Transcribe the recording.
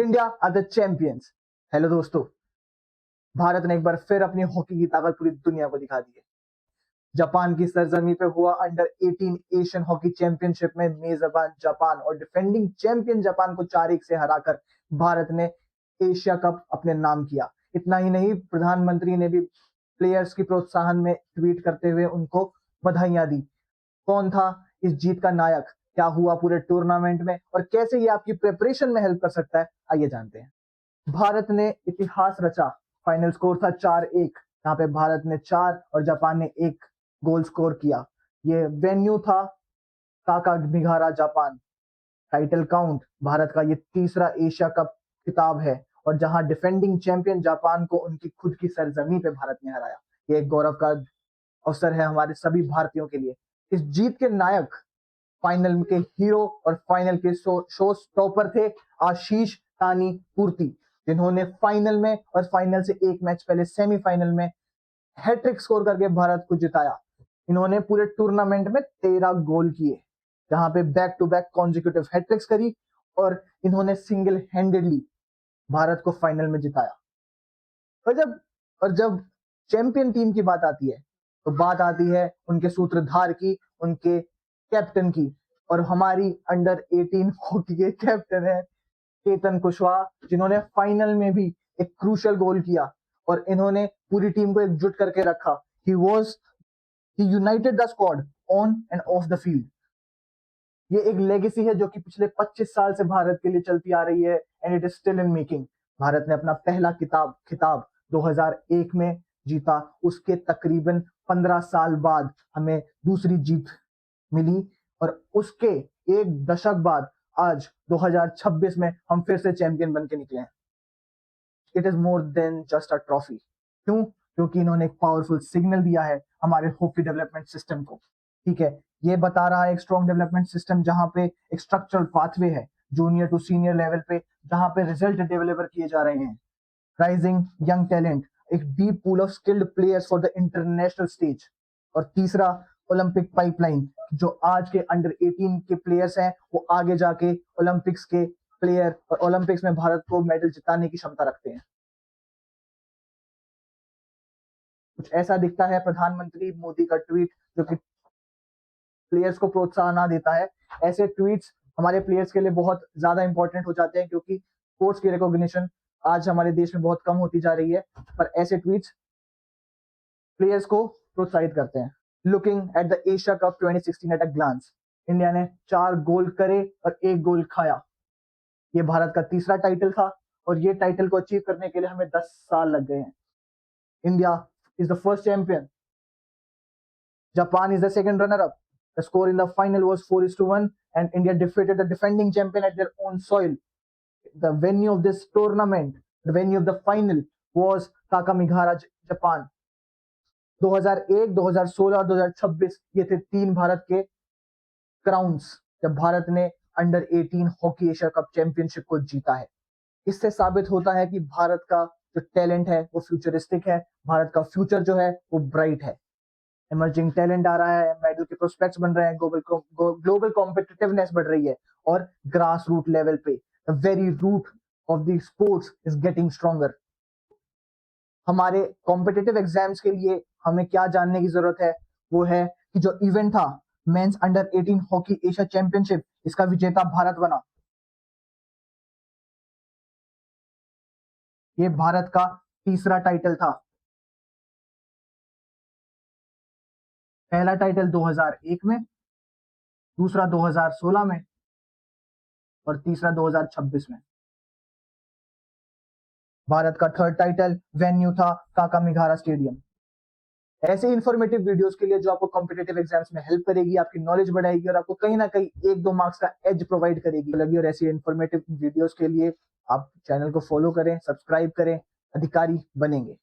India are the champions. Hello दोस्तों, भारत ने एक बार फिर अपनी हॉकी की ताकत पूरी दुनिया को दिखा दी है। जापान की सरजमी पे हुआ अंडर 18 एशियन हॉकी चैंपियनशिप में मेजबान जापान और डिफेंडिंग चैंपियन जापान को 4-1 से हराकर भारत ने एशिया कप अपने नाम किया। इतना ही नहीं, प्रधानमंत्री ने भी प्लेयर्स की प्रोत्साहन में ट्वीट करते हुए उनको बधाइयां दी। कौन था इस जीत का नायक, क्या हुआ पूरे टूर्नामेंट में और कैसे ये आपकी प्रिपरेशन में हेल्प कर सकता है, आइए जानते हैं। भारत ने इतिहास रचा। फाइनल स्कोर था 4-1, यहाँ पे भारत ने 4 और जापान ने 1 गोल स्कोर किया। ये वेन्यू था साकामिहारा जापान। टाइटल काउंट, भारत का ये तीसरा एशिया कप खिताब है और जहां डिफेंडिंग चैंपियन जापान को उनकी खुद की सरजमी पे भारत ने हराया। ये एक गौरव का अवसर है हमारे सभी भारतीयों के लिए। इस जीत के नायक, फाइनल के हीरो और फाइनल के शो स्टॉपर थे आशीष तानी पूर्ति, जिन्होंने फाइनल में और फाइनल से एक मैच पहले सेमीफाइनल में हैट्रिक स्कोर करके भारत को जिताया। इन्होंने पूरे टूर्नामेंट में 13 गोल किए, जहां पे back to back consecutive hat tricks करी और इन्होंने सिंगल हैंडेडली भारत को फाइनल में जिताया। और जब चैंपियन टीम की बात आती है तो बात आती है उनके सूत्रधार की, उनके कैप्टन की, और हमारी अंडर 18 हॉकी के कैप्टन है चेतन कुशवाहा, जिन्होंने फाइनल में भी एक क्रूशियल गोल किया और इन्होंने पूरी टीम को एकजुट करके रखा। He united the squad on and off the field. ये एक लेगेसी है जो कि पिछले 25 साल से भारत के लिए चलती आ रही है and it is still in making. Bharat ने अपना पहला खिताब 2001 में जीता। उसके तकरीबन 15 साल बाद हमें दूसरी जीत मिली और उसके एक दशक बाद आज 2026 में हम फिर से चैंपियन बन के निकले हैं। It is more than just a trophy. क्यों? क्योंकि इन्होंने एक पावरफुल सिग्नल दिया है हमारे हॉकी डेवलपमेंट सिस्टम को। ठीक है, ये बता रहा है एक स्ट्रॉन्ग डेवलपमेंट सिस्टम जहां पे एक स्ट्रक्चरल पाथवे है जूनियर टू सीनियर लेवल पे, जहां पे रिजल्ट डिलीवर किए जा रहे हैं। राइजिंग यंग टैलेंट, एक deep pool of skilled players for the international stage. और तीसरा, ओलंपिक पाइपलाइन, जो आज के अंडर 18 के प्लेयर्स हैं वो आगे जाके ओलंपिक्स के प्लेयर और ओलंपिक्स में भारत को मेडल जिताने की क्षमता रखते हैं। कुछ ऐसा दिखता है प्रधानमंत्री मोदी का ट्वीट जो कि प्लेयर्स को प्रोत्साहन ना देता है। ऐसे ट्वीट्स हमारे प्लेयर्स के लिए बहुत ज्यादा इंपॉर्टेंट हो जाते हैं क्योंकि स्पोर्ट्स की रिकॉग्निशन आज हमारे देश में बहुत कम होती जा रही है, पर ऐसे ट्वीट्स प्लेयर्स को प्रोत्साहित करते हैं। Looking at the Asia Cup 2016 at a glance, India ने 4 गोल करे और 1 गोल खाया। ये भारत का तीसरा टाइटल था और ये टाइटल को अचीव करने के लिए हमें 10 साल लग गए हैं। India is the first champion, Japan is the second runner-up. The score in the final was 4-1, and India defeated the defending champion at their own soil. The venue of this tournament, the venue of the final, was Sakamihara, Japan. 2001, 2016 और 2026 ये थे 3 भारत के crowns जब भारत ने under 18 hockey Asia cup championship को जीता है। इससे साबित होता है कि भारत का जो टैलेंट है वो फ्यूचरिस्टिक है, भारत का फ्यूचर जो है वो ब्राइट है। इमर्जिंग टैलेंट आ रहा है, मेडल के प्रोस्पेक्ट्स बन रहे हैं, ग्लोबल कॉम्पिटिटिवनेस बढ़ रही है और ग्रास रूट लेवल पे the very root of the sports is getting stronger. हमारे कॉम्पिटिटिव एग्जाम्स के लिए हमें क्या जानने की जरूरत है, वो है कि जो इवेंट था men's under 18 hockey Asia championship, इसका विजेता भारत बना। ये भारत का तीसरा टाइटल था। पहला टाइटल 2001 में, दूसरा 2016 में और तीसरा 2026 में। भारत का थर्ड टाइटल वेन्यू था साकामिहारा स्टेडियम। ऐसे इंफॉर्मेटिव वीडियोस के लिए जो आपको कॉम्पिटिटिव एग्जाम्स में हेल्प करेगी, आपकी नॉलेज बढ़ाएगी और आपको कहीं ना कहीं 1-2 मार्क्स का एज प्रोवाइड करेगी लगी। और ऐसी इंफॉर्मेटिव वीडियोस के लिए आप चैनल को फॉलो करें, सब्सक्राइब करें। अधिकारी बनेंगे।